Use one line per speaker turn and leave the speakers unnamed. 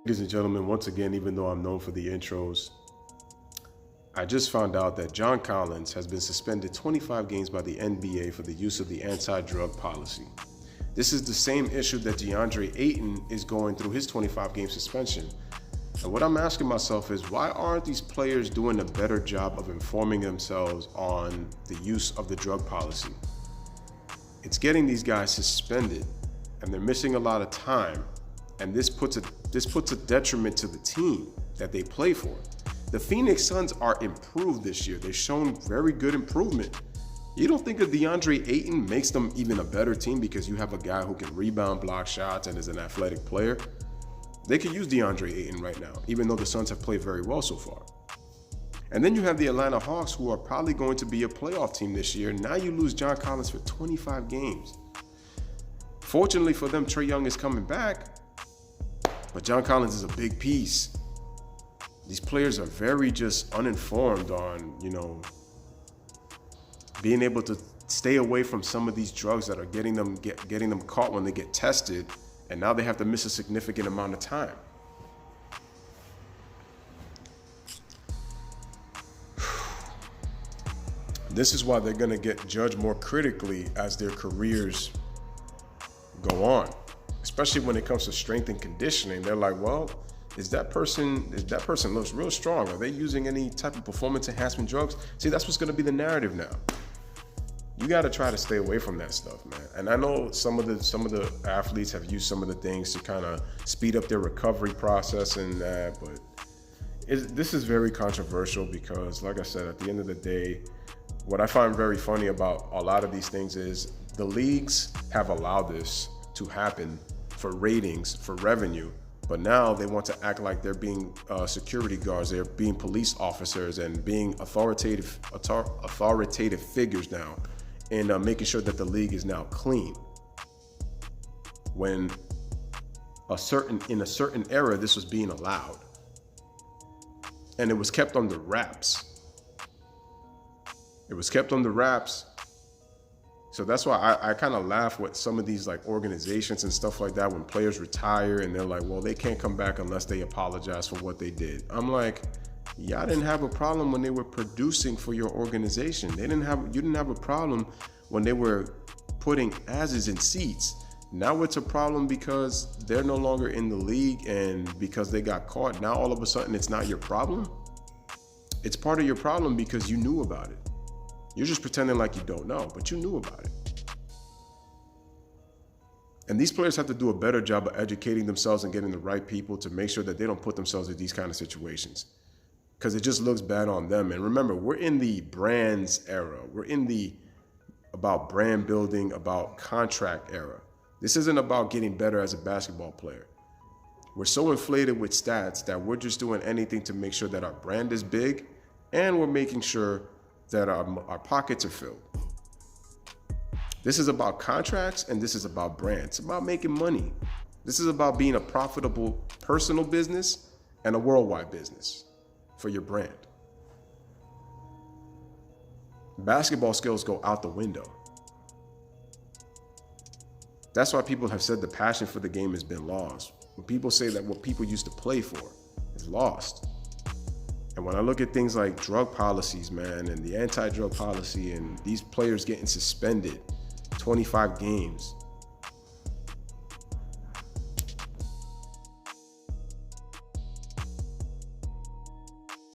Ladies and gentlemen, once again, even though I'm known for the intros, I just found out that John Collins has been suspended 25 games by the NBA for the use of the anti-drug policy. This is the same issue that DeAndre Ayton is going through his 25-game suspension. And what I'm asking myself is, why aren't these players doing a better job of informing themselves on the use of the drug policy? It's getting these guys suspended, and they're missing a lot of time. And this puts a detriment to the team that they play for. The Phoenix Suns are improved this year. They've shown very good improvement. You don't think that DeAndre Ayton makes them even a better team because you have a guy who can rebound, block shots, and is an athletic player? They could use DeAndre Ayton right now, even though the Suns have played very well so far. And then you have the Atlanta Hawks, who are probably going to be a playoff team this year. Now you lose John Collins for 25 games. Fortunately for them, Trae Young is coming back, but John Collins is a big piece. These players are very just uninformed on, being able to stay away from some of these drugs that are getting them caught when they get tested, and now they have to miss a significant amount of time. This is why they're going to get judged more critically as their careers go on, especially when it comes to strength and conditioning. They're like, well, that person looks real strong. Are they using any type of performance enhancement drugs? See, that's what's going to be the narrative now. You got to try to stay away from that stuff, man. And I know some of the athletes have used some of the things to kind of speed up their recovery process and that, but this is very controversial because, like I said, at the end of the day, what I find very funny about a lot of these things is the leagues have allowed this to happen for ratings, for revenue, but now they want to act like they're being security guards, they're being police officers and being authoritative figures now, and making sure that the league is now clean. When in a certain era, this was being allowed, and it was kept under wraps. It was kept under wraps. So that's why I kind of laugh with some of these like organizations and stuff like that when players retire and they're like, well, they can't come back unless they apologize for what they did. I'm like, y'all didn't have a problem when they were producing for your organization. You didn't have a problem when they were putting asses in seats. Now it's a problem because they're no longer in the league and because they got caught. Now all of a sudden it's not your problem. It's part of your problem because you knew about it. You're just pretending like you don't know, but you knew about it. And these players have to do a better job of educating themselves and getting the right people to make sure that they don't put themselves in these kind of situations, because it just looks bad on them. And remember, we're in the brands era. We're in the about brand building, about contract era. This isn't about getting better as a basketball player. We're so inflated with stats that we're just doing anything to make sure that our brand is big, and we're making sure that our pockets are filled. This is about contracts, and this is about brands. It's about making money. This is about being a profitable personal business and a worldwide business for your brand. Basketball skills go out the window. That's why people have said the passion for the game has been lost. When people say that what people used to play for is lost. And when I look at things like drug policies, man, and the anti-drug policy and these players getting suspended 25 games,